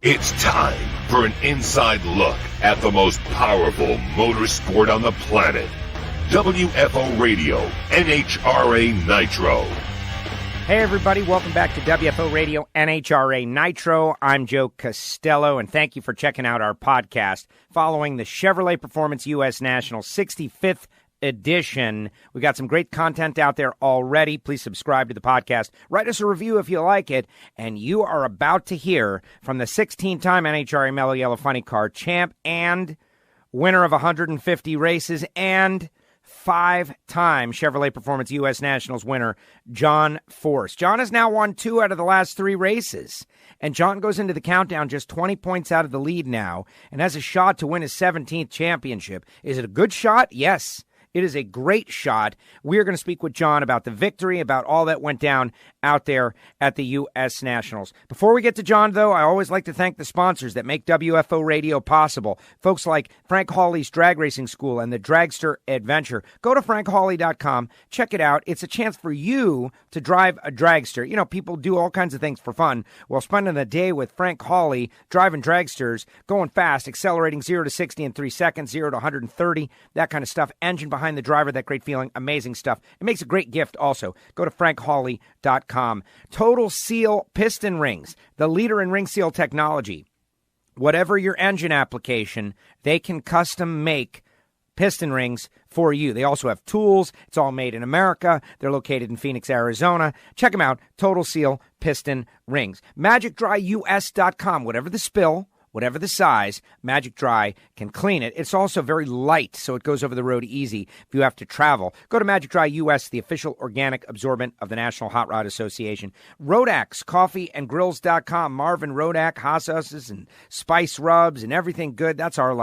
It's time for an inside look at the most powerful motorsport on the planet. WFO Radio, NHRA Nitro. Hey everybody, welcome back to WFO Radio, NHRA Nitro. I'm Joe Costello, and thank you for checking out our podcast following the Chevrolet Performance U.S. National 65th edition. We got some great content out there already. Please subscribe to the podcast. Write us a review if you like it. And you are about to hear from the 16-time NHRA Mello Yello Funny Car champ and winner of 150 races and 5-time Chevrolet Performance U.S. Nationals winner, John Force. John has now won 2 out of the last 3 races. And John goes into the countdown just 20 points out of the lead now and has a shot to win his 17th championship. Is it a good shot? Yes. It is a great shot. We are going to speak with John about the victory, about all that went down out there at the U.S. Nationals. Before we get to John, though, I always like to thank the sponsors that make WFO Radio possible. Folks like Frank Hawley's Drag Racing School and the Dragster Adventure. Go to frankhawley.com. Check it out. It's a chance for you to drive a dragster. You know, people do all kinds of things for fun. Well, spending a day with Frank Hawley, driving dragsters, going fast, accelerating 0 to 60 in 3 seconds, 0 to 130, that kind of stuff. Engine behind the driver, that great feeling, amazing stuff. It makes a great gift also. Go to frankhawley.com. Total Seal Piston Rings, the leader in ring seal technology. Whatever your engine application, they can custom make piston rings for you. They also have tools. It's all made in America. They're located in Phoenix, Arizona. Check them out. Total Seal Piston Rings. MagicDryUS.com. Whatever the spill, whatever the size, Magic Dry can clean it. It's also very light, so it goes over the road easy if you have to travel. Go to Magic Dry U.S., the official organic absorbent of the National Hot Rod Association. Rodax, coffeeandgrills.com. Marvin Rodak, hot sauces and spice rubs and everything good. That's our,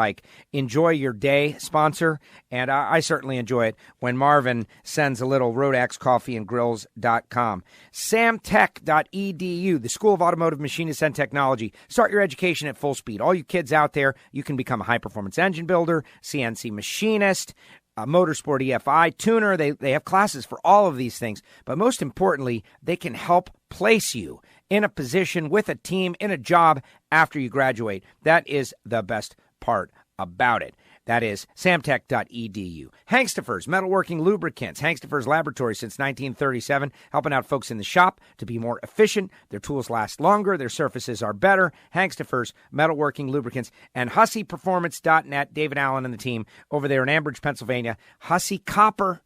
enjoy your day sponsor. And I certainly enjoy it when Marvin sends a little Rodax, coffeeandgrills.com. Samtech.edu, the School of Automotive Machinists and Technology. Start your education at full speed. All you kids out there, you can become a high-performance engine builder, CNC machinist, a motorsport EFI tuner. They have classes for all of these things. But most importantly, they can help place you in a position with a team, in a job after you graduate. That is the best part about it. That is samtech.edu. Hankstafers, metalworking lubricants. Hankstafers Laboratory since 1937, helping out folks in the shop to be more efficient. Their tools last longer. Their surfaces are better. Hankstafers, metalworking lubricants. And HusseyPerformance.net, David Allen and the team over there in Ambridge, Pennsylvania. Hussey Copper.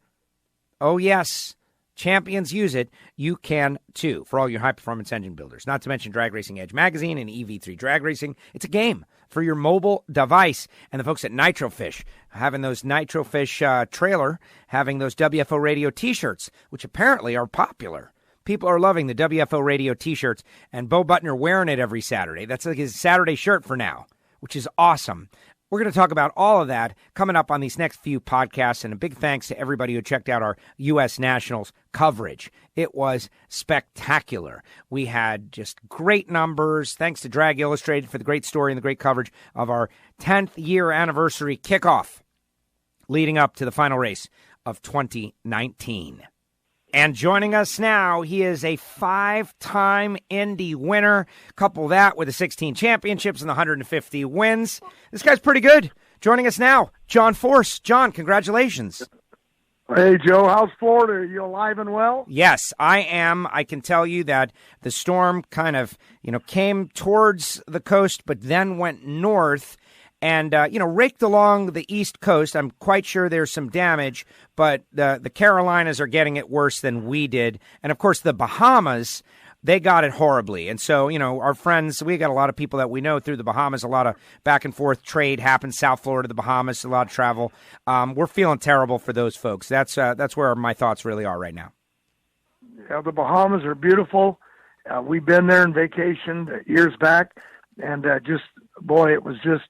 Oh, yes. Champions use it. You can, too, for all your high-performance engine builders. Not to mention Drag Racing Edge Magazine and EV3 Drag Racing. It's a game for your mobile device. And the folks at Nitrofish, having those Nitrofish trailer, having those WFO Radio T-shirts, which apparently are popular. People are loving the WFO Radio T-shirts, and Bo Butner wearing it every Saturday. That's like his Saturday shirt for now, which is awesome. We're going to talk about all of that coming up on these next few podcasts, and a big thanks to everybody who checked out our U.S. Nationals coverage. It was spectacular. We had just great numbers. Thanks to Drag Illustrated for the great story and the great coverage of our 10th year anniversary kickoff leading up to the final race of 2019. And joining us now, he is a 5-time Indy winner. Couple that with the 16 championships and the 150 wins. This guy's pretty good. Joining us now, John Force. John, congratulations. Hey, Joe, how's Florida? Are you alive and well? Yes, I am. I can tell you that the storm kind of, came towards the coast, but then went north and, raked along the East Coast. I'm quite sure there's some damage, but the Carolinas are getting it worse than we did. And, of course, the Bahamas, they got it horribly. And so, our friends, we got a lot of people that we know through the Bahamas. A lot of back and forth trade happens, South Florida, the Bahamas, a lot of travel. We're feeling terrible for those folks. That's where my thoughts really are right now. Yeah, the Bahamas are beautiful. We've been there and vacationed years back. And it was just...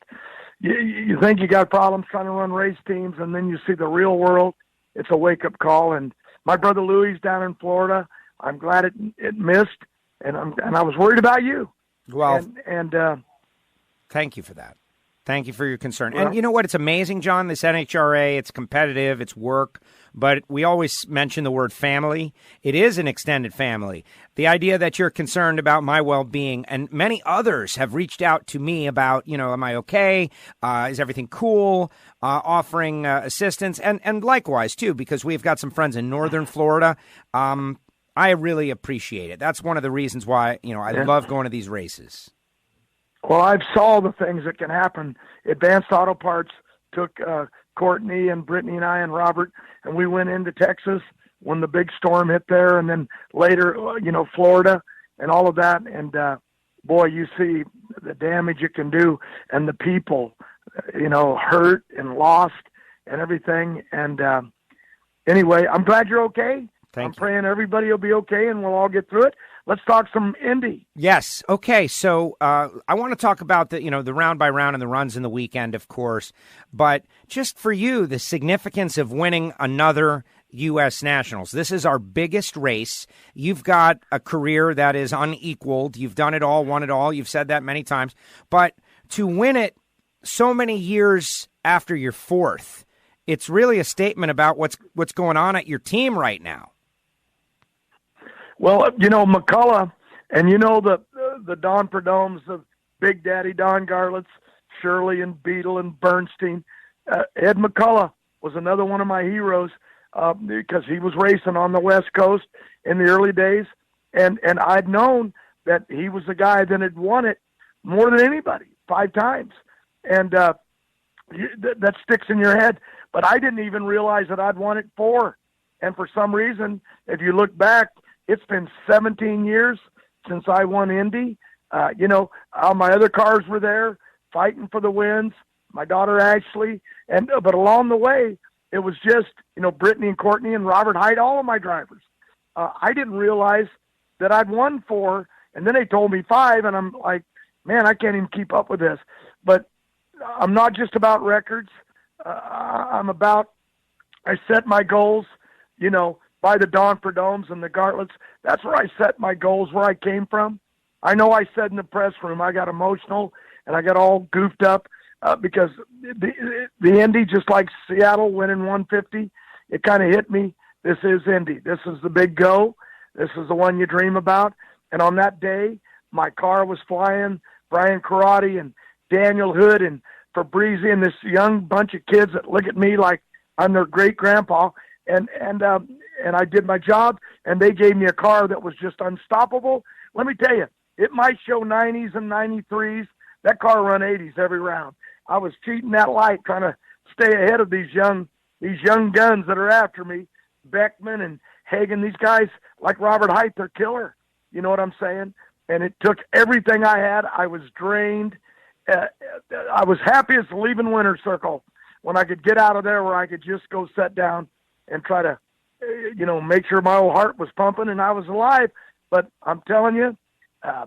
You think you got problems trying to run race teams, and then you see the real world. It's a wake-up call. And my brother Louis down in Florida, I'm glad it missed, and I was worried about you. Well, and thank you for that. Thank you for your concern. Well, and you know what? It's amazing, John, this NHRA, it's competitive, it's work, but we always mention the word family. It is an extended family. The idea that you're concerned about my well-being, and many others have reached out to me about, am I okay? Is everything cool? Offering assistance, and likewise, too, because we've got some friends in northern Florida. I really appreciate it. That's one of the reasons why, I love going to these races. Well, I've saw the things that can happen. Advanced Auto Parts took Courtney and Brittany and I and Robert, and we went into Texas when the big storm hit there, and then later, Florida and all of that. And, boy, you see the damage it can do and the people, hurt and lost and everything. And anyway, I'm glad you're okay. I'm praying everybody will be okay and we'll all get through it. Let's talk some Indy. Yes. Okay. So I want to talk about the round by round and the runs in the weekend, of course. But just for you, the significance of winning another U.S. Nationals. This is our biggest race. You've got a career that is unequaled. You've done it all, won it all. You've said that many times. But to win it so many years after your fourth, it's really a statement about what's going on at your team right now. Well, McCullough, and the Don Perdomes of Big Daddy Don Garlits, Shirley and Beetle and Bernstein. Ed McCullough was another one of my heroes because he was racing on the West Coast in the early days, and I'd known that he was the guy that had won it more than anybody, 5 times, and that sticks in your head. But I didn't even realize that I'd won it 4, and for some reason, if you look back, it's been 17 years since I won Indy. All my other cars were there fighting for the wins, my daughter Ashley, but along the way, it was just, Brittany and Courtney and Robert Hyde, all of my drivers. I didn't realize that I'd won 4, and then they told me 5, and I'm like, man, I can't even keep up with this. But I'm not just about records. I set my goals, by the Don Perdomes and the Gartlets. That's where I set my goals, where I came from. I know I said in the press room, I got emotional and I got all goofed up because the Indy, just like Seattle winning 150, it kind of hit me. This is Indy. This is the big go. This is the one you dream about. And on that day, my car was flying. Brian Karate and Daniel Hood and Fabrizi and this young bunch of kids that look at me like I'm their great grandpa. And I did my job, and they gave me a car that was just unstoppable. Let me tell you, it might show 90s and 93s. That car run 80s every round. I was cheating that light, trying to stay ahead of these young guns that are after me. Beckman and Hagen, these guys like Robert Hyde, they're killer. You know what I'm saying? And it took everything I had. I was drained. I was happiest leaving Winter Circle when I could get out of there, where I could just go sit down and try to, make sure my old heart was pumping and I was alive. But I'm telling you, I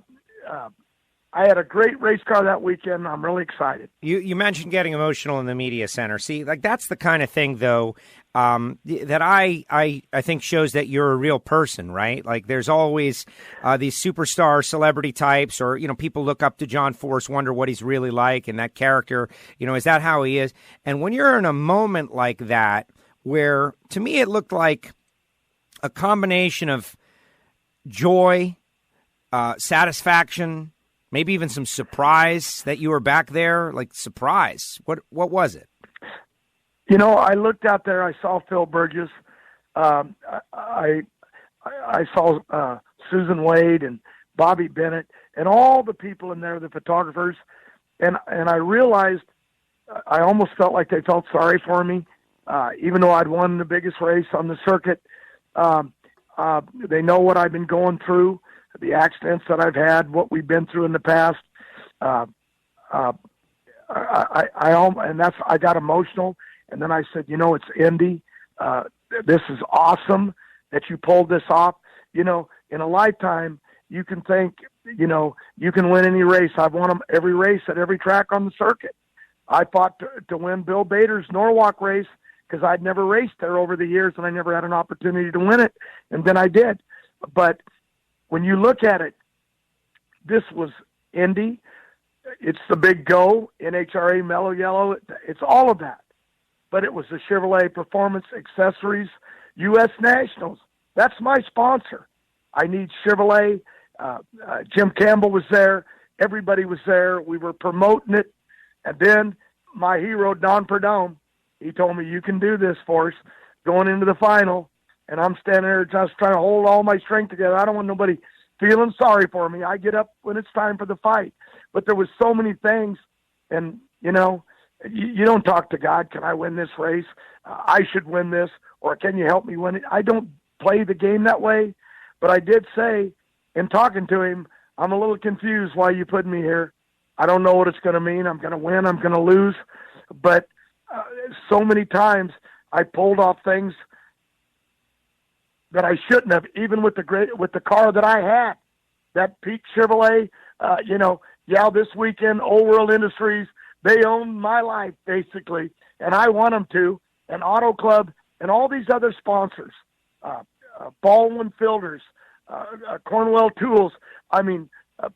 had a great race car that weekend. I'm really excited. You mentioned getting emotional in the media center. See, like that's the kind of thing, though, that I think shows that you're a real person, right? Like there's always these superstar celebrity types, or people look up to John Force, wonder what he's really like, and that character, is that how he is? And when you're in a moment like that, where to me it looked like a combination of joy, satisfaction, maybe even some surprise that you were back there, like surprise. What was it? I looked out there. I saw Phil Burgess. I saw Susan Wade and Bobby Bennett and all the people in there, the photographers. And I realized I almost felt like they felt sorry for me. Even though I'd won the biggest race on the circuit, they know what I've been going through, the accidents that I've had, what we've been through in the past. I got emotional, and then I said, it's Indy. This is awesome that you pulled this off. In a lifetime, you can think, you can win any race. I've won them every race at every track on the circuit. I fought to win Bill Bader's Norwalk race because I'd never raced there over the years, and I never had an opportunity to win it, and then I did. But when you look at it, this was Indy. it's the big go, NHRA, Mello Yello. It's all of that. But it was the Chevrolet Performance Accessories U.S. Nationals. That's my sponsor. I need Chevrolet. Jim Campbell was there. Everybody was there. We were promoting it. And then my hero, Don Perdome, he told me, you can do this for us going into the final. And I'm standing there just trying to hold all my strength together. I don't want nobody feeling sorry for me. I get up when it's time for the fight. But there was so many things. And, you don't talk to God, can I win this race? I should win this. Or can you help me win it? I don't play the game that way. But I did say, in talking to him, I'm a little confused why you put me here. I don't know what it's going to mean. I'm going to win. I'm going to lose. But so many times I pulled off things that I shouldn't have, even with the car that I had, that Peak Chevrolet. This weekend, Old World Industries, they own my life basically, and I want them to. And Auto Club and all these other sponsors, Baldwin Filters, Cornwell Tools.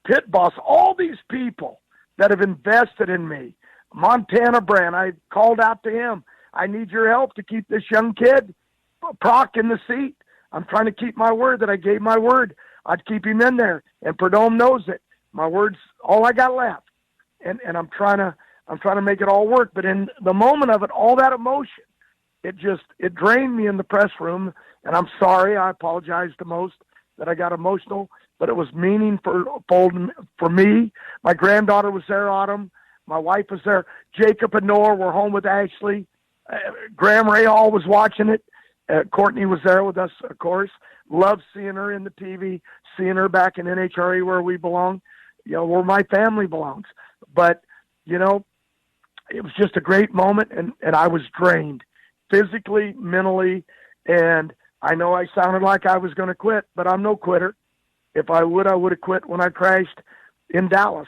Pit Boss. All these people that have invested in me. Montana Brand, I called out to him. I need your help to keep this young kid, Proc, in the seat. I'm trying to keep my word that I gave my word. I'd keep him in there. And Perdome knows it. My word's all I got left. And I'm trying to make it all work. But in the moment of it, all that emotion, it drained me in the press room. And I'm sorry. I apologize the most that I got emotional. But it was meaningful for me. My granddaughter was there, Autumn. My wife was there. Jacob and Noah were home with Ashley. Graham Rahal was watching it. Courtney was there with us, of course. Loved seeing her in the TV, seeing her back in NHRA where we belong, where my family belongs. But, it was just a great moment, and I was drained physically, mentally, and I know I sounded like I was going to quit, but I'm no quitter. If I would have quit when I crashed in Dallas.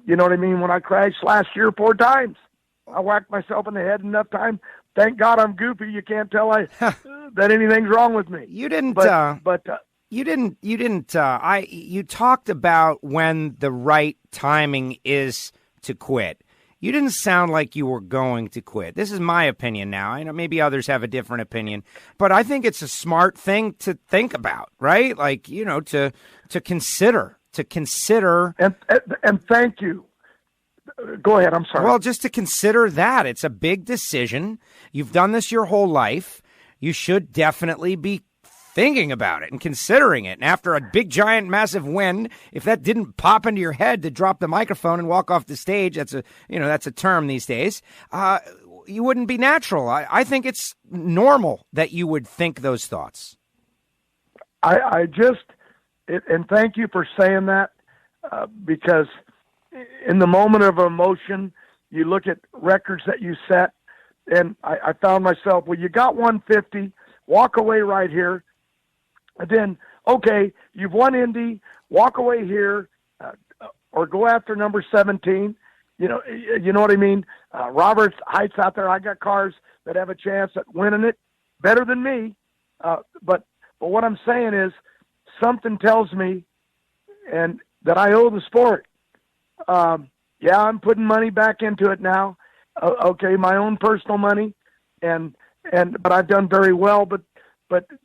You know what I mean? When I crashed last year 4 times, I whacked myself in the head enough time. Thank God I'm goofy. You can't tell that anything's wrong with me. You didn't. But you didn't. You talked about when the right timing is to quit. You didn't sound like you were going to quit. This is my opinion now. I know maybe others have a different opinion, but I think it's a smart thing to think about, right? Like, to consider. And thank you. Go ahead. I'm sorry. Well, just to consider that. It's a big decision. You've done this your whole life. You should definitely be thinking about it and considering it. And after a big, giant, massive win, if that didn't pop into your head to drop the microphone and walk off the stage, that's a term these days, you wouldn't be natural. I think it's normal that you would think those thoughts. And thank you for saying that, because in the moment of emotion, you look at records that you set, and I found myself, well, you got 150, walk away right here, and then, okay, you've won Indy, walk away here, or go after number 17. You know what I mean? Robert Heights out there, I got cars that have a chance at winning it better than me, but what I'm saying is, something tells me and that I owe the sport. I'm putting money back into it now. Okay, my own personal money, but I've done very well. But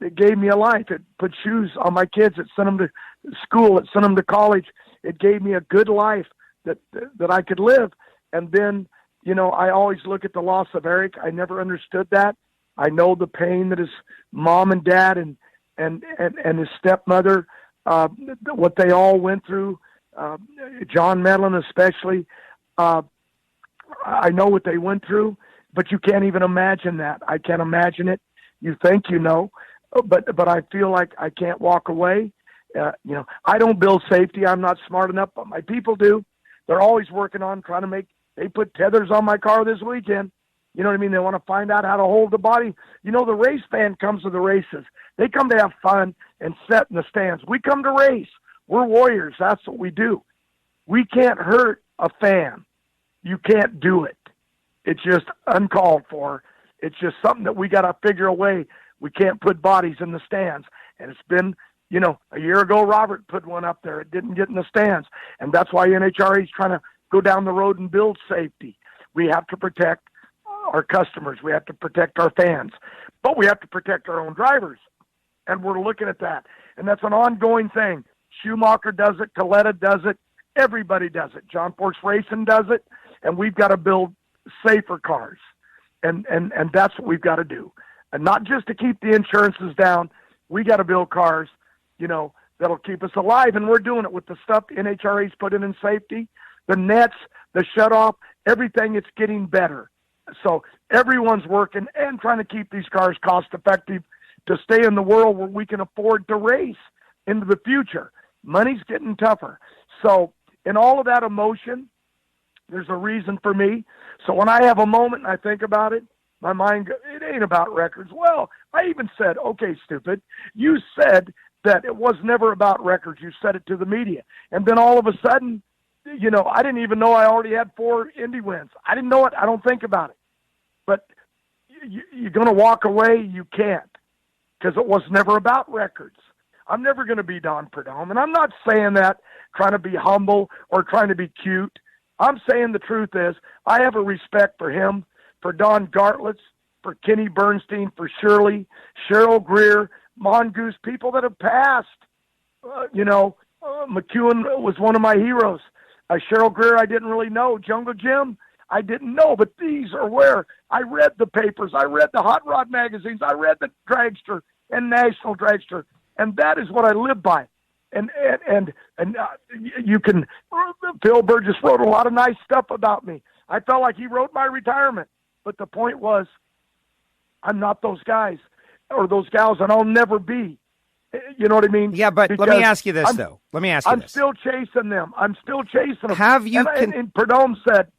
it gave me a life. It put shoes on my kids. It sent them to school. It sent them to college. It gave me a good life that I could live. And then, I always look at the loss of Eric. I never understood that. I know the pain that his mom and dad and his stepmother, what they all went through, John Medlin especially. I know what they went through, but you can't even imagine that. I can't imagine it. You think but I feel like I can't walk away. I don't build safety. I'm not smart enough, but my people do. They're always working on trying to they put tethers on my car this weekend. You know what I mean? They want to find out how to hold the body. The race fan comes to the races. They come to have fun and sit in the stands. We come to race. We're warriors. That's what we do. We can't hurt a fan. You can't do it. It's just uncalled for. It's just something that we got to figure a way. We can't put bodies in the stands. And it's been, a year ago, Robert put one up there. It didn't get in the stands. And that's why NHRA is trying to go down the road and build safety. We have to protect our customers. We have to protect our fans. But we have to protect our own drivers. And we're looking at that. And that's an ongoing thing. Schumacher does it. Coletta does it. Everybody does it. John Force Racing does it. And we've got to build safer cars. And that's what we've got to do. And not just to keep the insurances down. We got to build cars, that'll keep us alive. And we're doing it with the stuff NHRA's put in safety, the nets, the shutoff, everything. It's getting better. So everyone's working and trying to keep these cars cost effective to stay in the world where we can afford to race into the future. Money's getting tougher. So in all of that emotion, there's a reason for me. So when I have a moment and I think about it, my mind goes, it ain't about records. Well, I even said, okay, stupid, you said that it was never about records. You said it to the media. And then all of a sudden, I didn't even know I already had 4 Indy wins. I didn't know it. I don't think about it. But you're going to walk away. You can't, because it was never about records. I'm never going to be Don Prudhomme. And I'm not saying that trying to be humble or trying to be cute. I'm saying the truth is I have a respect for him, for Don Gartlitz, for Kenny Bernstein, for Shirley, Cheryl Greer, Mongoose, people that have passed. McEwen was one of my heroes. Cheryl Greer, I didn't really know. Jungle Jim, I didn't know. But these are where I read the papers. I read the Hot Rod magazines. I read the Dragster and National Dragster. And that is what I live by. And you can, Phil Burgess wrote a lot of nice stuff about me. I felt like he wrote my retirement. But the point was, I'm not those guys or those gals, and I'll never be. You know what I mean? Yeah, but Because let me ask you this, though. I'm still chasing them. I'm still chasing them. Have you... And Prudhomme said...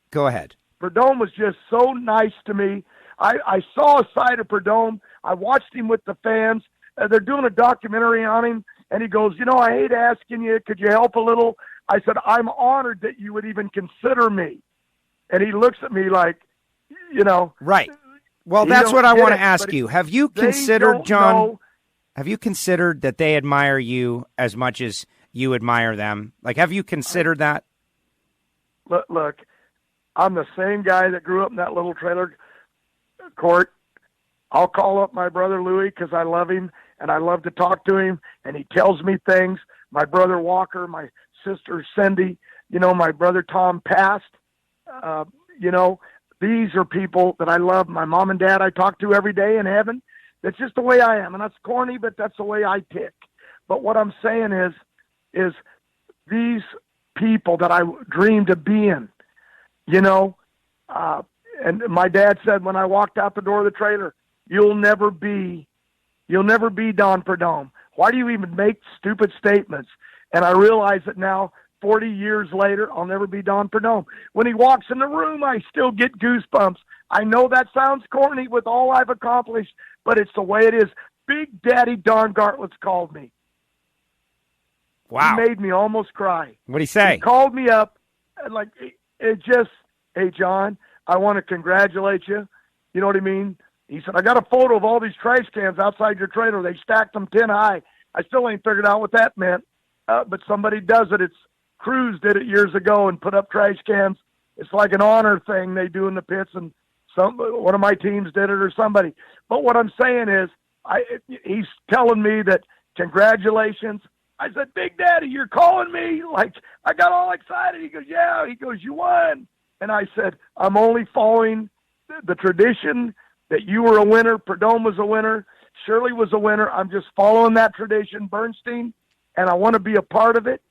Go ahead. Prudhomme was just so nice to me. I saw a side of Prudhomme. I watched him with the fans. They're doing a documentary on him, and he goes, I hate asking you, could you help a little? I said, I'm honored that you would even consider me. And he looks at me like, Right. Well, that's what I want to ask you. Have you considered, John, have you considered that they admire you as much as you admire them? Like, have you considered that? Look, I'm the same guy that grew up in that little trailer court. I'll call up my brother Louie because I love him and I love to talk to him, and he tells me things. My brother Walker, my sister Cindy, my brother Tom passed. These are people that I love. My mom and dad I talk to every day in heaven. That's just the way I am. And that's corny, but that's the way I tick. But what I'm saying is these people that I dreamed of being, and my dad said when I walked out the door of the trailer, you'll never be Don Prudhomme. Why do you even make stupid statements? And I realize that now, 40 years later, I'll never be Don Prudhomme. When he walks in the room, I still get goosebumps. I know that sounds corny with all I've accomplished, but it's the way it is. Big Daddy Don Gartlitz called me. Wow. He made me almost cry. What'd he say? He called me up, and hey, John, I want to congratulate you. You know what I mean? He said, I got a photo of all these trash cans outside your trailer. They stacked them 10 high. I still ain't figured out what that meant, but somebody does it. Cruz did it years ago and put up trash cans. It's like an honor thing they do in the pits, and one of my teams did it or somebody. But what I'm saying is, he's telling me that congratulations. I said, Big Daddy, you're calling me? Like, I got all excited. He goes, yeah. He goes, you won. And I said, I'm only following the tradition that you were a winner. Prudhomme was a winner. Shirley was a winner. I'm just following that tradition, Bernstein, and I want to be a part of it.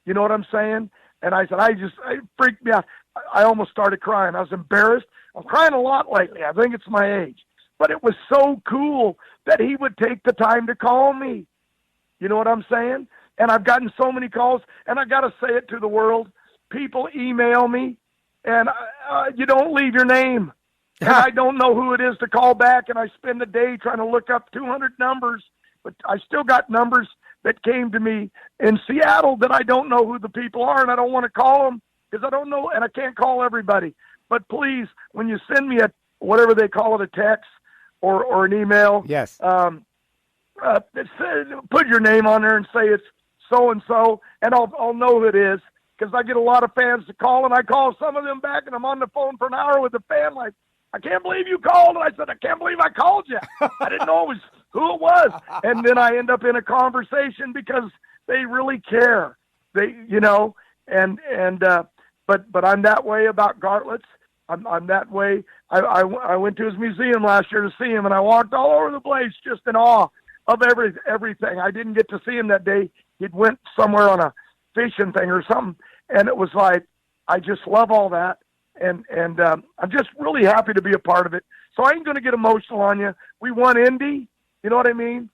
You know what I'm saying? And I said, it freaked me out. I almost started crying. I was embarrassed. I'm crying a lot lately. I think it's my age. But it was so cool that he would take the time to call me. You know what I'm saying? And I've gotten so many calls, and I got to say it to the world. People email me, and you don't leave your name. And I don't know who it is to call back, and I spend the day trying to look up 200 numbers. But I still got numbers that came to me in Seattle that I don't know who the people are, and I don't want to call them because I don't know, and I can't call everybody. But please, when you send me whatever they call it, a text or an email, yes, put your name on there and say it's so-and-so, and I'll know who it is because I get a lot of fans to call, and I call some of them back, and I'm on the phone for an hour with a fan like, I can't believe you called. And I said, I can't believe I called you. I didn't know who it was. And then I end up in a conversation because they really care. They, but I'm that way about Gartlett's. I'm that way. I went to his museum last year to see him, and I walked all over the place just in awe of everything. I didn't get to see him that day. He'd went somewhere on a fishing thing or something, and it was like, I just love all that. And I'm just really happy to be a part of it. So I ain't going to get emotional on you. We won Indy. You know what I mean?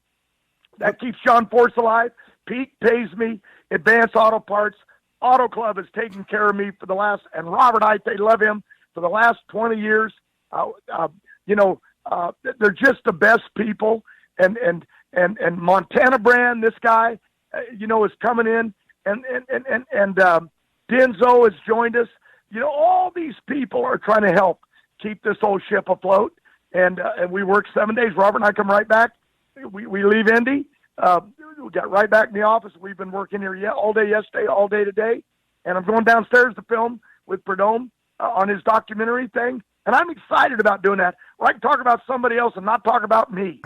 That keeps Sean Force alive. Pete pays me. Advanced Auto Parts. Auto Club has taken care of me for the last, and Robert Height, they love him, for the last 20 years. They're just the best people. And Montana Brand, this guy, is coming in. And Denzo has joined us. All these people are trying to help keep this old ship afloat. And we work 7 days. Robert and I come right back. We leave Indy. We got right back in the office. We've been working here all day yesterday, all day today. And I'm going downstairs to film with Perdome on his documentary thing. And I'm excited about doing that. Where I can talk about somebody else and not talk about me.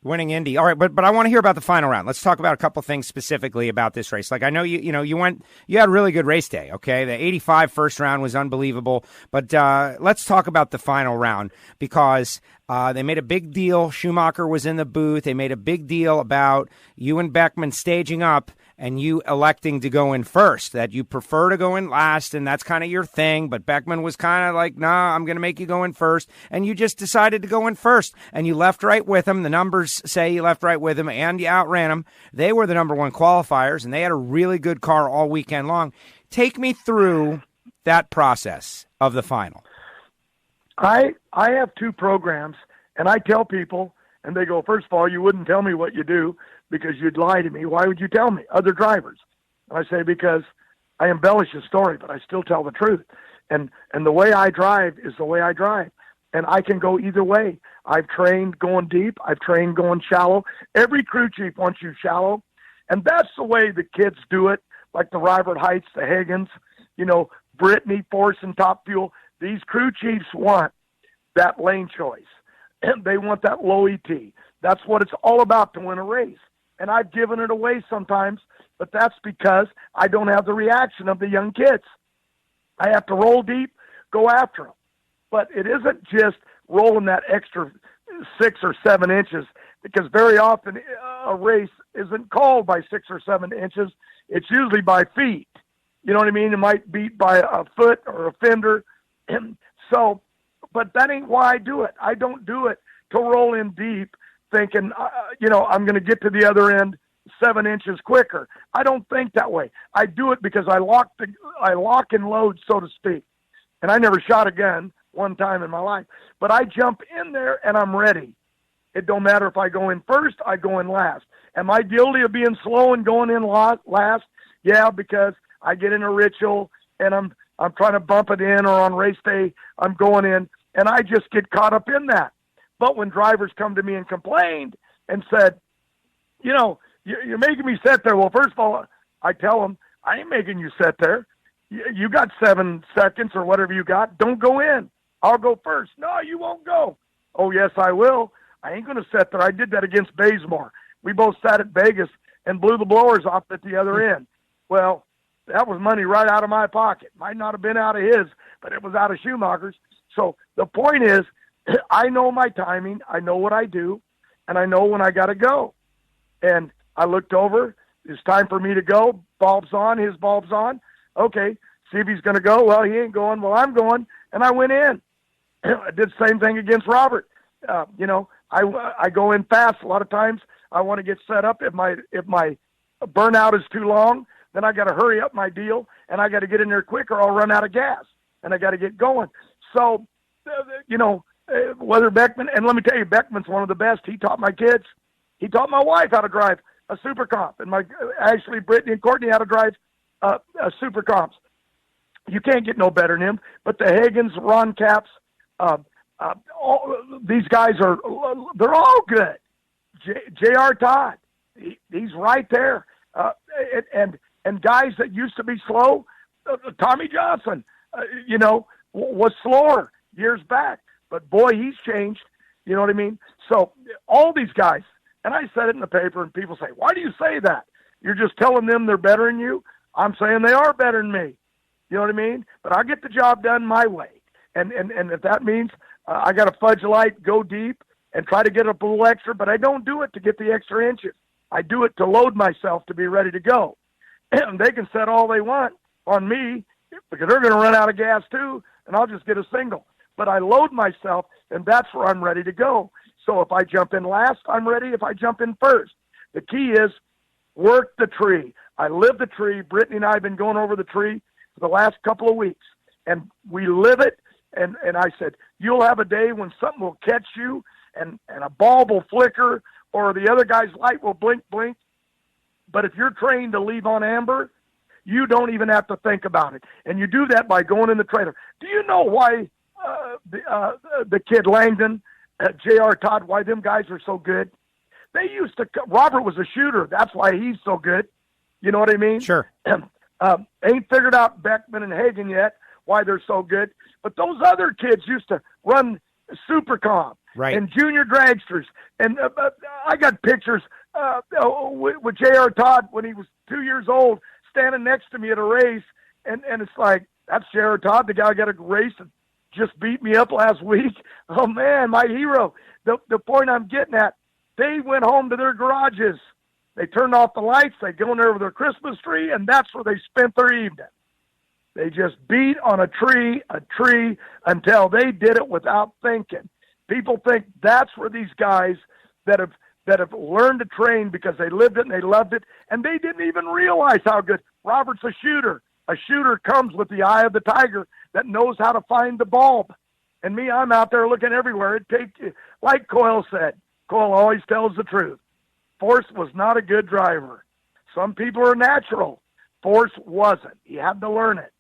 Winning Indy. All right, but I want to hear about the final round. Let's talk about a couple things specifically about this race. Like, I know you had a really good race day, okay? The 85 first round was unbelievable. But let's talk about the final round, because they made a big deal. Schumacher was in the booth. They made a big deal about you and Beckman staging up and you electing to go in first, that you prefer to go in last, and that's kind of your thing. But Beckman was kind of like, nah, I'm going to make you go in first. And you just decided to go in first, and you left right with him. The numbers say you left right with him, and you outran him. They were the number one qualifiers, and they had a really good car all weekend long. Take me through that process of the final. I have two programs, and I tell people, and they go, first of all, you wouldn't tell me what you do because you'd lie to me. Why would you tell me? Other drivers. And I say, because I embellish the story, but I still tell the truth. And the way I drive is the way I drive. And I can go either way. I've trained going deep. I've trained going shallow. Every crew chief wants you shallow. And that's the way the kids do it, like the Robert Heights, the Hagens, Brittany, Force, and Top Fuel. These crew chiefs want that lane choice. And they want that low ET. That's what it's all about to win a race. And I've given it away sometimes, but that's because I don't have the reaction of the young kids. I have to roll deep, go after them. But it isn't just rolling that extra 6 or 7 inches, because very often a race isn't called by 6 or 7 inches. It's usually by feet. You know what I mean? It might beat by a foot or a fender. So, but that ain't why I do it. I don't do it to roll in deep thinking, I'm going to get to the other end 7 inches quicker. I don't think that way. I do it because I lock and load, so to speak. And I never shot a gun one time in my life, but I jump in there and I'm ready. It don't matter if I go in first, I go in last. Am I guilty of being slow and going in last? Yeah, because I get in a ritual and I'm trying to bump it in, or on race day I'm going in, and I just get caught up in that. But when drivers come to me and complained and said, you're making me sit there. Well, first of all, I tell them, I ain't making you sit there. You got 7 seconds or whatever you got. Don't go in. I'll go first. No, you won't go. Oh, yes, I will. I ain't going to sit there. I did that against Bazemore. We both sat at Vegas and blew the blowers off at the other end. Well, that was money right out of my pocket. Might not have been out of his, but it was out of Schumacher's. So the point is, I know my timing, I know what I do, and I know when I got to go. And I looked over, it's time for me to go, bulb's on, his bulb's on. Okay, see if he's going to go. Well, he ain't going. Well, I'm going, and I went in. I did the same thing against Robert. I go in fast. A lot of times I want to get set up. If my burnout is too long, then I got to hurry up my deal, and I got to get in there quick or I'll run out of gas, and I got to get going. So, whether Beckman, and let me tell you, Beckman's one of the best. He taught my kids. He taught my wife how to drive a Super Comp, and Ashley, Brittany, and Courtney how to drive a Super Comps. You can't get no better than him. But the Hagens, Ron Capps, all these guys they're all good. J.R. Todd, he's right there. And And guys that used to be slow, Tommy Johnson, was slower years back. But, boy, he's changed. You know what I mean? So all these guys, and I said it in the paper, and people say, why do you say that? You're just telling them they're better than you? I'm saying they are better than me. You know what I mean? But I get the job done my way. And if that means I got to fudge light, go deep, and try to get up a little extra, but I don't do it to get the extra inches. I do it to load myself to be ready to go. And they can set all they want on me because they're going to run out of gas too, and I'll just get a single. But I load myself, and that's where I'm ready to go. So if I jump in last, I'm ready. If I jump in first, the key is work the tree. I live the tree. Brittany and I have been going over the tree for the last couple of weeks, and we live it. And I said, you'll have a day when something will catch you, and a bulb will flicker, or the other guy's light will blink. But if you're trained to leave on amber, you don't even have to think about it. And you do that by going in the trailer. Do you know why the kid Langdon, J.R. Todd, why them guys are so good? They used to – Robert was a shooter. That's why he's so good. You know what I mean? Sure. Ain't figured out Beckman and Hagen yet why they're so good. But those other kids used to run Supercom and junior dragsters. And I got pictures with J.R. Todd when he was 2 years old standing next to me at a race. And it's like, that's J.R. Todd, the guy I got a race and just beat me up last week. Oh, man, my hero. The point I'm getting at, they went home to their garages. They turned off the lights. They go in there with their Christmas tree, and that's where they spent their evening. They just beat on a tree until they did it without thinking. People think that's where these guys that have learned to train because they lived it and they loved it, and they didn't even realize how good. Robert's a shooter. A shooter comes with the eye of the tiger that knows how to find the bulb. And me, I'm out there looking everywhere. It takes, like Coyle said, Coyle always tells the truth. Force was not a good driver. Some people are natural. Force wasn't. He had to learn it.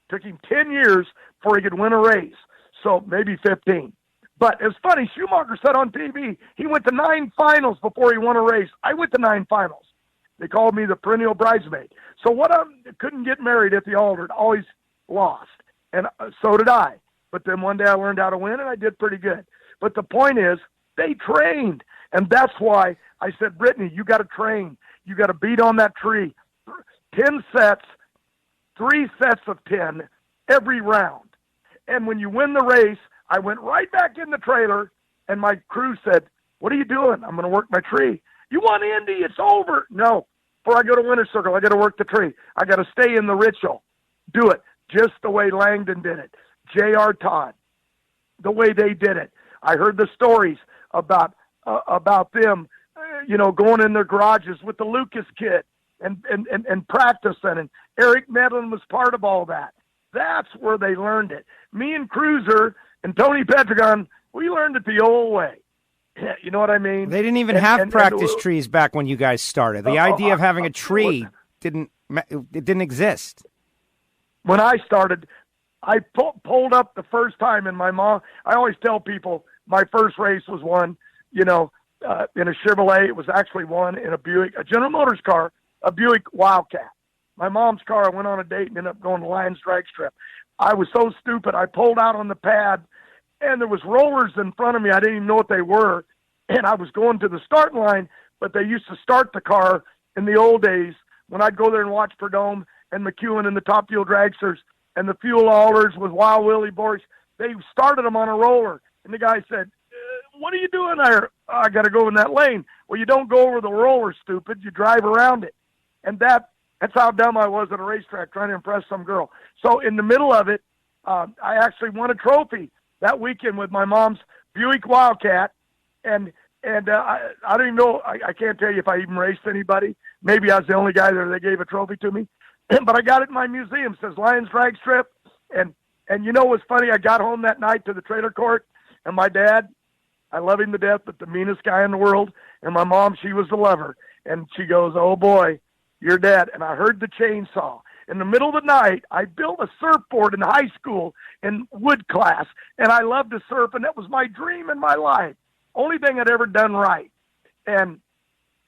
Took him 10 years before he could win a race, so maybe 15. But it's funny, Schumacher said on TV, he went to 9 finals before he won a race. I went to 9 finals. They called me the perennial bridesmaid. So what I couldn't get married at the altar, always lost. And so did I. But then one day I learned how to win, and I did pretty good. But the point is, they trained. And that's why I said, Brittany, you got to train. You got to beat on that tree. 10 sets, 3 sets of 10 every round. And when you win the race, I went right back in the trailer, and my crew said, what are you doing? I'm going to work my tree. You won Indy. It's over. No. Before I go to Winter Circle, I got to work the tree. I got to stay in the ritual. Do it just the way Langdon did it. J.R. Todd, the way they did it. I heard the stories about them, going in their garages with the Lucas kid and practicing. And Eric Medlin was part of all that. That's where they learned it. Me and Cruiser and Tony Petragon, we learned it the old way. You know what I mean? They didn't even have practice trees back when you guys started. The idea of having a tree didn't exist. When I started, I pulled up the first time, and my mom, I always tell people my first race was won, in a Chevrolet. It was actually won in a Buick, a General Motors car, a Buick Wildcat. My mom's car, I went on a date and ended up going to Lions Drag Strip. I was so stupid, I pulled out on the pad, and there was rollers in front of me. I didn't even know what they were, and I was going to the starting line, but they used to start the car in the old days when I'd go there and watch Perdome and McEwen and the Top Fuel Dragsters and the fuel haulers with Wild Willie Boris. They started them on a roller, and the guy said, what are you doing there? I got to go in that lane. Well, you don't go over the roller, stupid. You drive around it. And that's how dumb I was at a racetrack trying to impress some girl. So in the middle of it, I actually won a trophy that weekend with my mom's Buick Wildcat. And I don't even know, I can't tell you if I even raced anybody. Maybe I was the only guy there that gave a trophy to me. But I got it in my museum. It says Lions Drag Strip. And you know what's funny? I got home that night to the trailer court, and my dad, I love him to death, but the meanest guy in the world. And my mom, she was the lover. And she goes, oh, boy, you're dead. And I heard the chainsaw. In the middle of the night, I built a surfboard in high school in wood class, and I loved to surf, and that was my dream in my life. Only thing I'd ever done right. And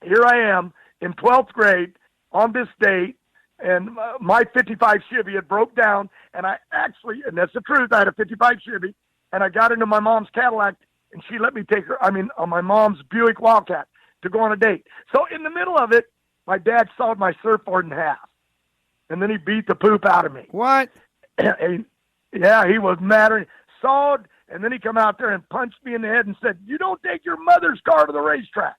here I am in 12th grade on this date, and my 55 Chevy had broke down, and I actually, and that's the truth, I had a 55 Chevy, and I got into my mom's Cadillac, and she let me take her, on my mom's Buick Wildcat to go on a date. So in the middle of it, my dad sawed my surfboard in half, and then he beat the poop out of me. What? Yeah, he was mad. Sawed, and then he come out there and punched me in the head and said, "You don't take your mother's car to the racetrack."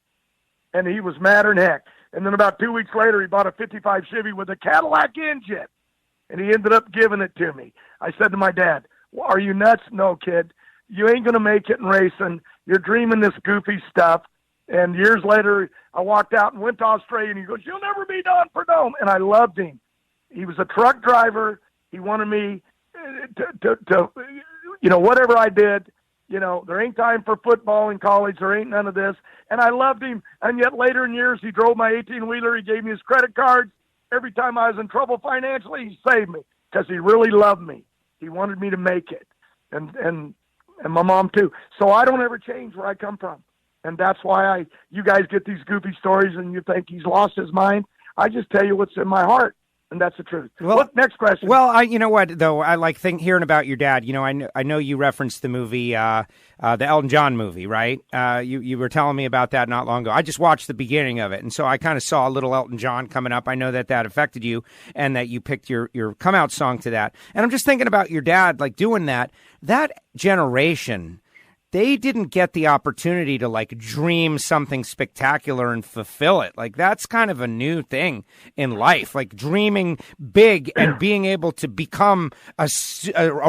And he was madder than heck. And then about 2 weeks later, he bought a 55 Chevy with a Cadillac engine, and he ended up giving it to me. I said to my dad, well, "Are you nuts?" "No, kid. You ain't going to make it in racing. You're dreaming this goofy stuff." And years later, I walked out and went to Australia, and he goes, "You'll never be Don Perdome." And I loved him. He was a truck driver. He wanted me to whatever I did, there ain't time for football in college. There ain't none of this. And I loved him. And yet later in years, he drove my 18-wheeler. He gave me his credit cards. Every time I was in trouble financially, he saved me because he really loved me. He wanted me to make it. And my mom too. So I don't ever change where I come from. And that's why you guys get these goofy stories and you think he's lost his mind. I just tell you what's in my heart. And that's the truth. Well, next question. Well, you know what, though? I like hearing about your dad. I know you referenced the movie, the Elton John movie, right? You were telling me about that not long ago. I just watched the beginning of it, and so I kind of saw a little Elton John coming up. I know that affected you, and that you picked your come-out song to that. And I'm just thinking about your dad, like, doing that. That generation, they didn't get the opportunity to, like, dream something spectacular and fulfill it. Like, that's kind of a new thing in life, like dreaming big and being able to become a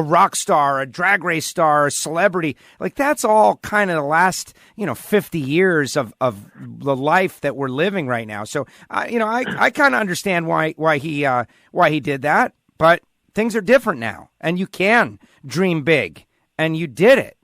rock star, a drag race star, a celebrity. Like, that's all kind of the last, 50 years of the life that we're living right now. So, I kind of understand why he did that, but things are different now, and you can dream big, and you did it.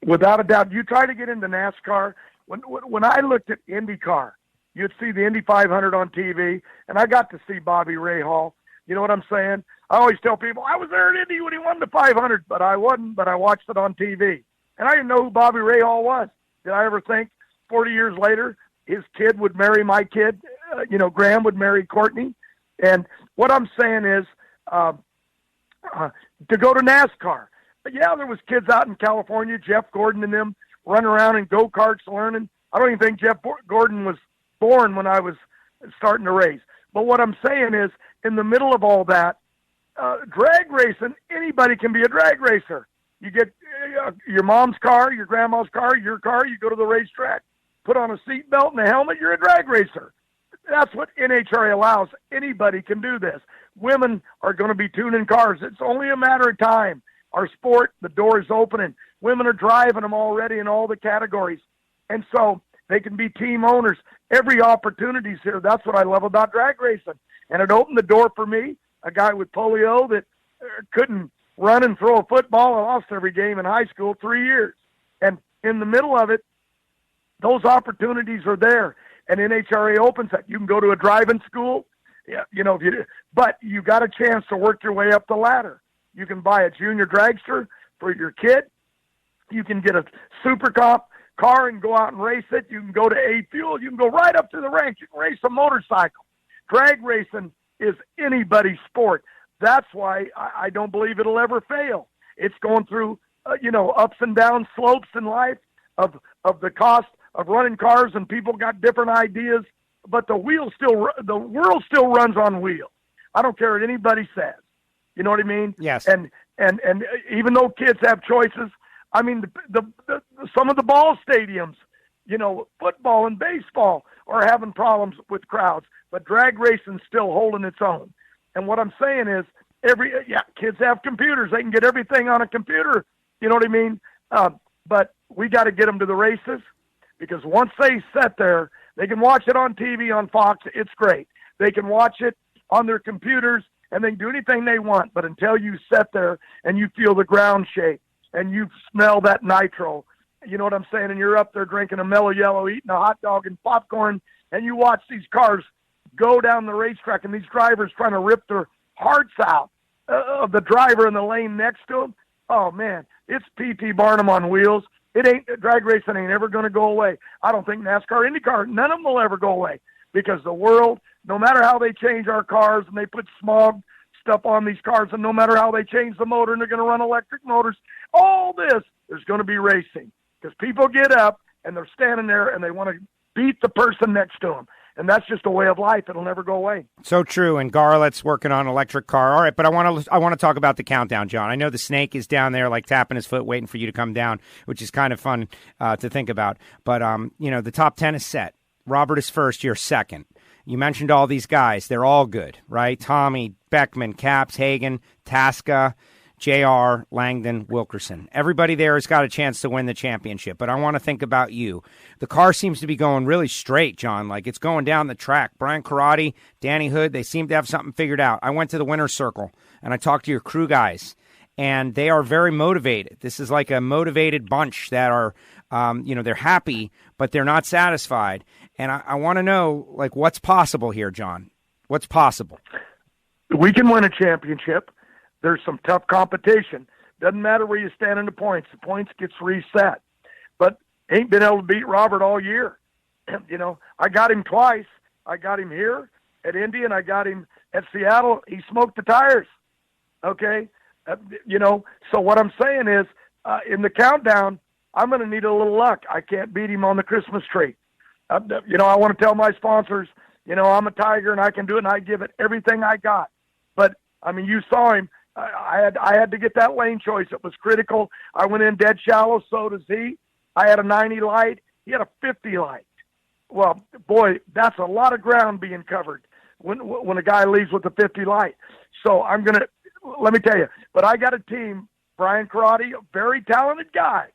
Without a doubt. You try to get into NASCAR. When I looked at IndyCar, you'd see the Indy 500 on TV, and I got to see Bobby Rahal. You know what I'm saying? I always tell people, I was there at Indy when he won the 500, but I wasn't, but I watched it on TV. And I didn't know who Bobby Rahal was. Did I ever think 40 years later his kid would marry my kid? Graham would marry Courtney. And what I'm saying is to go to NASCAR. Yeah, there was kids out in California, Jeff Gordon and them, running around in go-karts learning. I don't even think Jeff Gordon was born when I was starting to race. But what I'm saying is, in the middle of all that, drag racing, anybody can be a drag racer. You get your mom's car, your grandma's car, your car, you go to the racetrack, put on a seatbelt and a helmet, you're a drag racer. That's what NHRA allows. Anybody can do this. Women are going to be tuning cars. It's only a matter of time. Our sport, the door is opening. Women are driving them already in all the categories. And so they can be team owners. Every opportunity's here. That's what I love about drag racing. And it opened the door for me, a guy with polio that couldn't run and throw a football. I lost every game in high school 3 years. And in the middle of it, those opportunities are there. And NHRA opens that. You can go to a driving school, but you got a chance to work your way up the ladder. You can buy a junior dragster for your kid. You can get a super comp car and go out and race it. You can go to A Fuel. You can go right up to the rank. You can race a motorcycle. Drag racing is anybody's sport. That's why I don't believe it'll ever fail. It's going through, ups and downs, slopes in life of the cost of running cars, and people got different ideas. But the world still runs on wheels. I don't care what anybody says. You know what I mean? Yes. And even though kids have choices, I mean, the some of the ball stadiums, football and baseball are having problems with crowds, but drag racing's still holding its own. And what I'm saying is, kids have computers. They can get everything on a computer. You know what I mean? But we got to get them to the races, because once they sit there, they can watch it on TV on Fox. It's great. They can watch it on their computers, and they can do anything they want. But until you sit there and you feel the ground shake and you smell that nitro, you know what I'm saying, and you're up there drinking a Mello Yello, eating a hot dog and popcorn, and you watch these cars go down the racetrack and these drivers trying to rip their hearts out of the driver in the lane next to them. Oh, man, it's P.T. Barnum on wheels. Drag racing ain't ever going to go away. I don't think NASCAR, IndyCar, none of them will ever go away. because the world, no matter how they change our cars and they put smog stuff on these cars, and no matter how they change the motor and they're going to run electric motors, all this, there's going to be racing because people get up and they're standing there and they want to beat the person next to them. And that's just a way of life. It'll never go away. So true. And Garlett's working on an electric car. All right, but I want to talk about the countdown, John. I know the snake is down there, like tapping his foot, waiting for you to come down, which is kind of fun to think about. But the top 10 is set. Robert is first. You're second. You mentioned all these guys. They're all good, right? Tommy, Beckman, Caps, Hagen, Tasca, JR, Langdon, Wilkerson. Everybody there has got a chance to win the championship, but I want to think about you. The car seems to be going really straight, John, like it's going down the track. Brian Karate, Danny Hood, they seem to have something figured out. I went to the winner's circle, and I talked to your crew guys, and they are very motivated. This is like a motivated bunch that are, they're happy, but they're not satisfied. And I want to know, like, what's possible here, John? What's possible? We can win a championship. There's some tough competition. Doesn't matter where you stand in the points. The points gets reset. But ain't been able to beat Robert all year. I got him twice. I got him here at Indy, and I got him at Seattle. He smoked the tires. Okay? So what I'm saying is, in the countdown, I'm going to need a little luck. I can't beat him on the Christmas tree. I want to tell my sponsors, I'm a Tiger, and I can do it, and I give it everything I got. But, you saw him. I had to get that lane choice. It was critical. I went in dead shallow, so does he. I had a 90 light. He had a 50 light. Well, boy, that's a lot of ground being covered when a guy leaves with a 50 light. So let me tell you, but I got a team, Brian Karate, a very talented guy,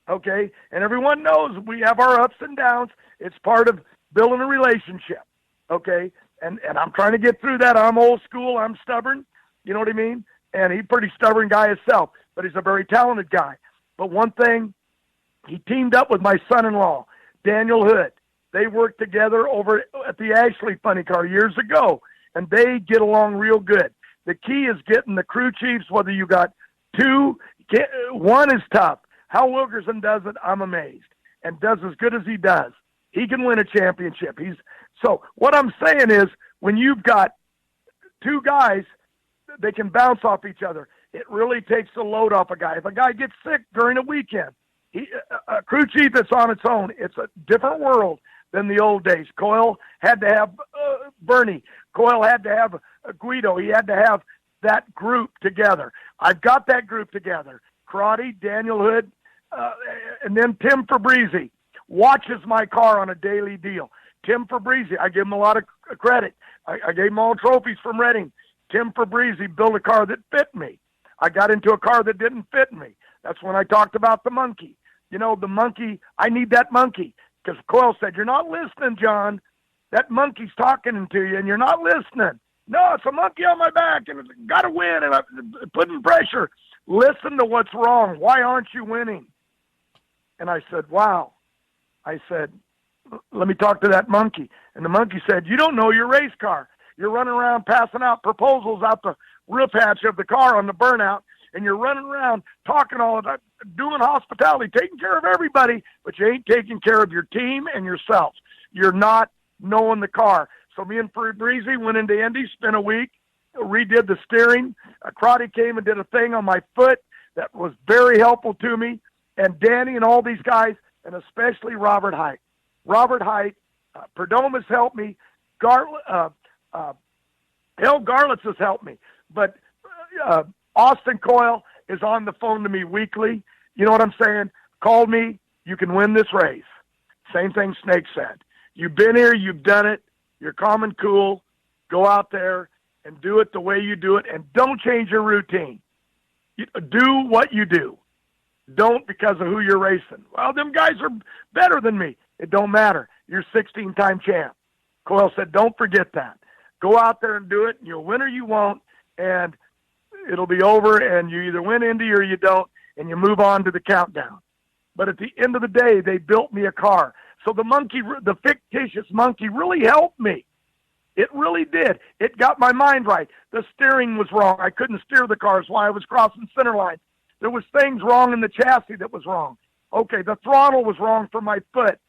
okay? And everyone knows we have our ups and downs. It's part of building a relationship, okay? And I'm trying to get through that. I'm old school. I'm stubborn. You know what I mean? And he's a pretty stubborn guy himself, but he's a very talented guy. But one thing, he teamed up with my son-in-law, Daniel Hood. They worked together over at the Ashley Funny Car years ago, and they get along real good. The key is getting the crew chiefs, whether you got two, one is tough. How Wilkerson does it, I'm amazed, and does as good as he does. He can win a championship. So what I'm saying is, when you've got two guys, they can bounce off each other. It really takes the load off a guy. If a guy gets sick during a weekend, a crew chief that's on its own, it's a different world than the old days. Coyle had to have Bernie. Coyle had to have Guido. He had to have that group together. I've got that group together. Karate, Daniel Hood, and then Tim Fabrizi watches my car on a daily deal. Tim Fabrizi, I give him a lot of credit. I gave him all trophies from Reading. Tim Fabrizi built a car that fit me. I got into a car that didn't fit me. That's when I talked about the monkey. The monkey, I need that monkey. Because Coyle said, "You're not listening, John. That monkey's talking to you, and you're not listening. No, it's a monkey on my back, and it's got to win, and I'm putting pressure. Listen to what's wrong. Why aren't you winning?" And I said, wow. I said, let me talk to that monkey. And the monkey said, "You don't know your race car. You're running around passing out proposals out the roof hatch of the car on the burnout, and you're running around talking all the time, doing hospitality, taking care of everybody, but you ain't taking care of your team and yourself. You're not knowing the car." So me and Fabrizi went into Indy, spent a week, redid the steering. Karate came and did a thing on my foot that was very helpful to me. And Danny and all these guys, and especially Robert Height. Robert Height, Perdomus helped me. Garlitz has helped me. But Austin Coyle is on the phone to me weekly. You know what I'm saying? Call me. You can win this race. Same thing Snake said. You've been here. You've done it. You're calm and cool. Go out there and do it the way you do it, and don't change your routine. Do what you do. Don't because of who you're racing. Well, them guys are better than me. It don't matter. You're 16-time champ. Coyle said, don't forget that. Go out there and do it, and you'll win or you won't, and it'll be over, and you either win Indy or you don't, and you move on to the countdown. But at the end of the day, they built me a car. So the fictitious monkey really helped me. It really did. It got my mind right. The steering was wrong. I couldn't steer the cars while I was crossing center line. There was things wrong in the chassis that was wrong. Okay, the throttle was wrong for my foot.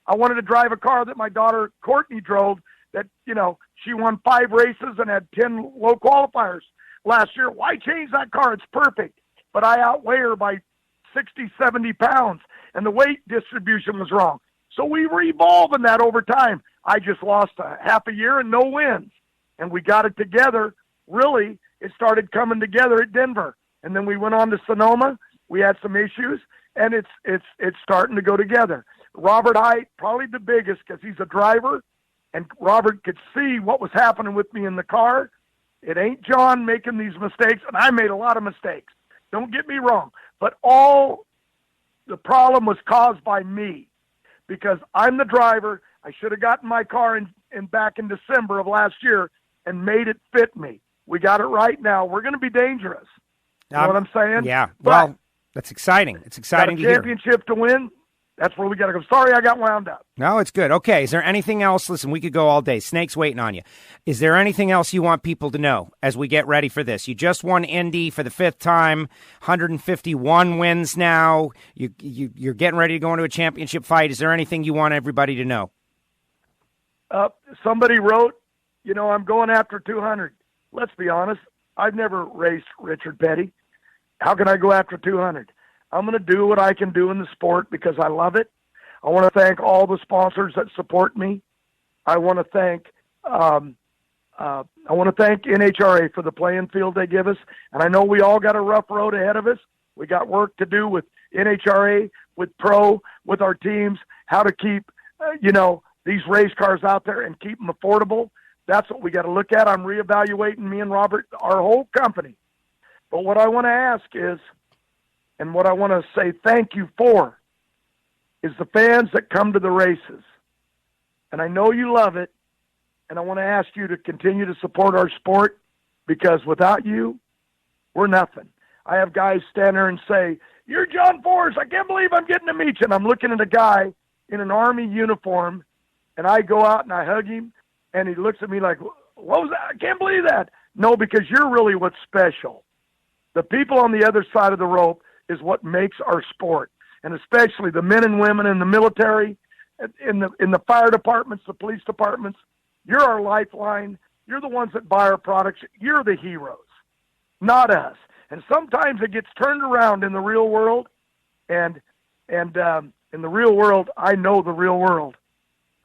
I wanted to drive a car that my daughter Courtney drove that, she won 5 races and had 10 low qualifiers last year. Why change that car? It's perfect. But I outweigh her by 60, 70 pounds, and the weight distribution was wrong. So we were evolving that over time. I just lost a half a year and no wins. And we got it together. Really, it started coming together at Denver. And then we went on to Sonoma. We had some issues, and it's starting to go together. Robert Height, probably the biggest because he's a driver, and Robert could see what was happening with me in the car. It ain't John making these mistakes, and I made a lot of mistakes. Don't get me wrong. But all the problem was caused by me because I'm the driver. I should have gotten my car in back in December of last year and made it fit me. We got it right now. We're going to be dangerous. You know what I'm saying? Yeah. But well, that's exciting. It's exciting to hear. Championship to win. That's where we got to go. Sorry, I got wound up. No, it's good. Okay, is there anything else? Listen, we could go all day. Snake's waiting on you. Is there anything else you want people to know as we get ready for this? You just won Indy for the 5th time, 151 wins now. You're getting ready to go into a championship fight. Is there anything you want everybody to know? Somebody wrote, I'm going after 200. Let's be honest. I've never raced Richard Petty. How can I go after 200? I'm going to do what I can do in the sport because I love it. I want to thank all the sponsors that support me. I want to thank NHRA for the playing field they give us. And I know we all got a rough road ahead of us. We got work to do with NHRA, with Pro, with our teams, how to keep, these race cars out there and keep them affordable. That's what we got to look at. I'm reevaluating, me and Robert, our whole company. But what I want to ask is, and what I want to say thank you for, is the fans that come to the races. And I know you love it, and I want to ask you to continue to support our sport because without you, we're nothing. I have guys stand there and say, "You're John Force. I can't believe I'm getting to meet you." And I'm looking at a guy in an Army uniform, and I go out and I hug him, and he looks at me like, "What was that? I can't believe that." No, because you're really what's special. The people on the other side of the rope is what makes our sport, and especially the men and women in the military, in the fire departments, the police departments. You're our lifeline. You're the ones that buy our products. You're the heroes, not us. And sometimes it gets turned around in the real world, and in the real world, I know the real world.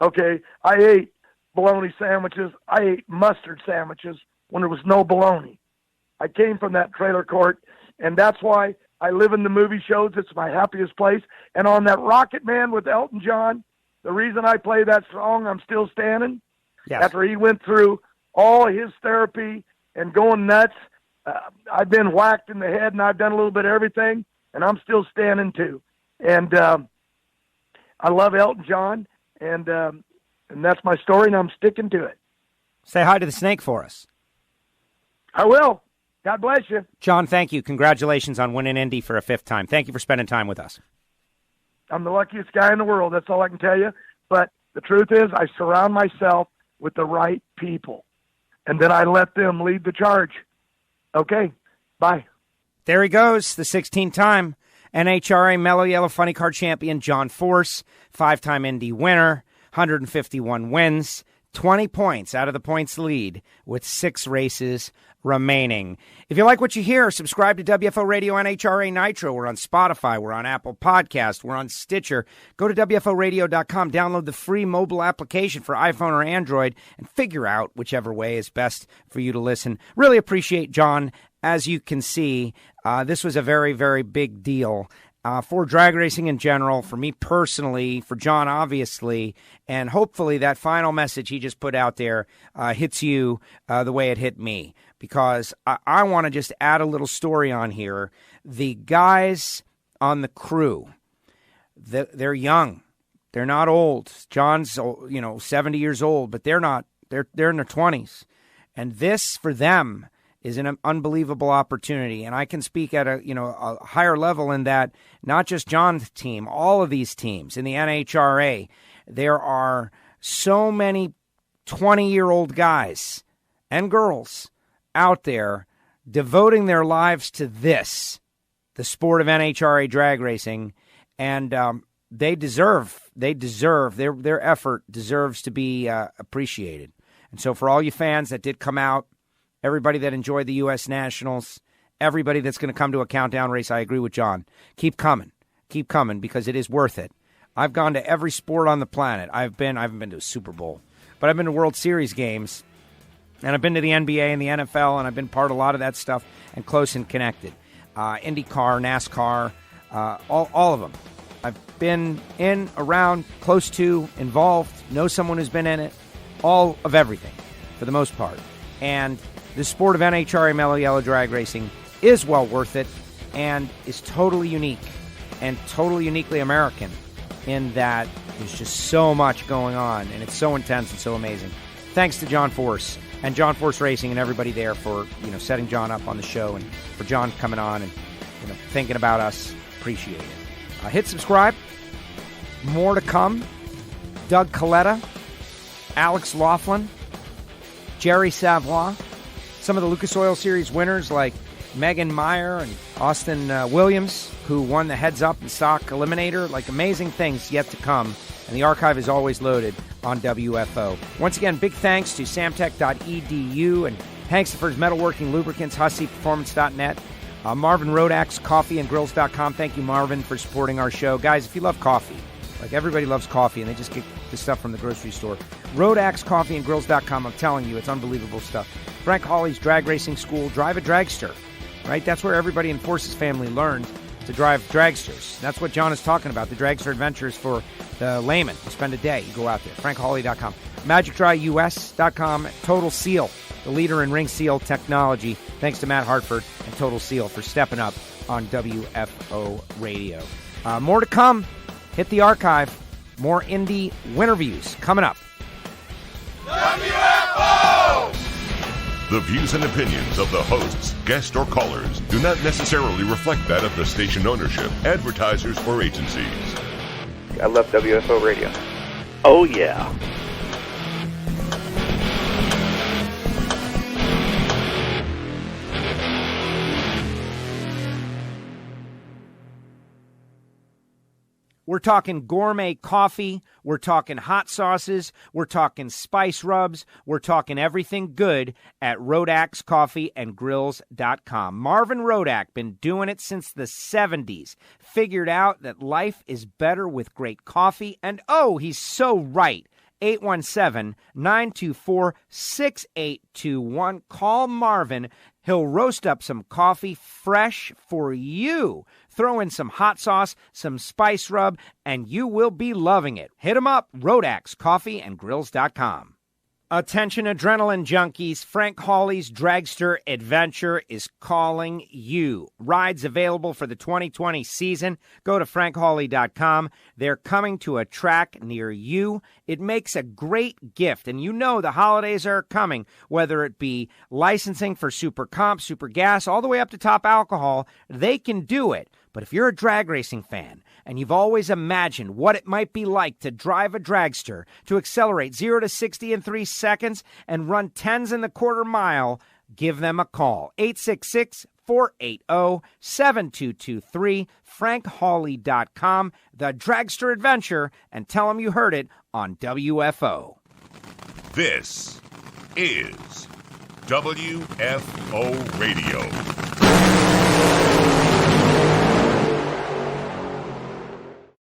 Okay, I ate bologna sandwiches. I ate mustard sandwiches when there was no bologna. I came from that trailer court, and that's why I live in the movie shows. It's my happiest place. And on that Rocket Man with Elton John, the reason I play that song, I'm Still Standing, Yes. After he went through all his therapy and going nuts, I've been whacked in the head, and I've done a little bit of everything, and I'm still standing too. And I love Elton John, and that's my story, and I'm sticking to it. Say hi to the Snake for us. I will. God bless you. John, thank you. Congratulations on winning Indy for a 5th time. Thank you for spending time with us. I'm the luckiest guy in the world. That's all I can tell you. But the truth is I surround myself with the right people, and then I let them lead the charge. Okay, bye. There he goes, the 16-time NHRA Mello Yello Funny Car Champion, John Force, 5-time Indy winner, 151 wins, 20 points out of the points lead with 6 races remaining. If you like what you hear, subscribe to WFO Radio NHRA Nitro. We're on Spotify. We're on Apple Podcasts. We're on Stitcher. Go to WFOradio.com. Download the free mobile application for iPhone or Android and figure out whichever way is best for you to listen. Really appreciate John. As you can see, this was a very, very big deal for drag racing in general, for me personally, for John obviously, and hopefully that final message he just put out there hits you the way it hit me. Because I want to just add a little story on here. The guys on the crew, they're young. They're not old. John's 70 years old, but they're not. They're in their 20s. And this, for them, is an unbelievable opportunity. And I can speak at a higher level in that not just John's team, all of these teams in the NHRA, there are so many 20-year-old guys and girls out there devoting their lives to this, the sport of NHRA drag racing. And they deserve their effort deserves to be appreciated. And so for all you fans that did come out, everybody that enjoyed the U.S. Nationals, everybody that's going to come to a countdown race, I agree with John. Keep coming because it is worth it. I've gone to every sport on the planet. I haven't been to a Super Bowl, but I've been to World Series games, and I've been to the NBA and the NFL, and I've been part of a lot of that stuff and close and connected. IndyCar, NASCAR, all of them. I've been in, around, close to, involved, know someone who's been in it, all of everything for the most part. And the sport of NHRA Mello Yello drag racing is well worth it and is totally unique and totally uniquely American in that there's just so much going on and it's so intense and so amazing. Thanks to John Force and John Force Racing and everybody there for setting John up on the show and for John coming on and thinking about us. Appreciate it. Hit subscribe. More to come. Doug Coletta, Alex Laughlin, Jerry Savoy, some of the Lucas Oil Series winners like Megan Meyer and Austin Williams, who won the Heads Up and Stock Eliminator. Like amazing things yet to come. And the archive is always loaded on WFO. Once again, big thanks to samtech.edu and Hanksford's Metalworking Lubricants, HusseyPerformance.net. Marvin Rodax, coffeeandgrills.com. Thank you, Marvin, for supporting our show. Guys, if you love coffee, like everybody loves coffee and they just get the stuff from the grocery store, Rodax, coffeeandgrills.com. I'm telling you, it's unbelievable stuff. Frank Hawley's Drag Racing School, Drive a Dragster, right? That's where everybody in Force's family learned to drive dragsters. That's what John is talking about, the dragster adventures for the layman. You spend a day, you go out there. FrankHawley.com. MagicDryUS.com. Total Seal, the leader in ring seal technology. Thanks to Matt Hartford and Total Seal for stepping up on WFO Radio. More to come. Hit the archive. More Indy winterviews coming up. WFO! The views and opinions of the hosts, guests, or callers do not necessarily reflect that of the station ownership, advertisers, or agencies. I love WFO Radio. Oh, yeah. We're talking gourmet coffee. We're talking hot sauces. We're talking spice rubs. We're talking everything good at RodaxCoffeeandGrills.com. Marvin Rodak, been doing it since the 70s. Figured out that life is better with great coffee. And oh, he's so right. 817-924-6821. Call Marvin. He'll roast up some coffee fresh for you. Throw in some hot sauce, some spice rub, and you will be loving it. Hit him up, RodaxCoffeeandGrills.com. Attention adrenaline junkies, Frank Hawley's Dragster Adventure is calling you. Rides available for the 2020 season. Go to FrankHawley.com. They're coming to a track near you. It makes a great gift, and you know the holidays are coming, whether it be licensing for Super Comp, Super Gas, all the way up to Top Alcohol, they can do it. But if you're a drag racing fan and you've always imagined what it might be like to drive a dragster, to accelerate 0 to 60 in 3 seconds and run 10s in the quarter mile, give them a call. 866-480-7223, FrankHawley.com, The Dragster Adventure, and tell them you heard it on WFO. This is WFO Radio.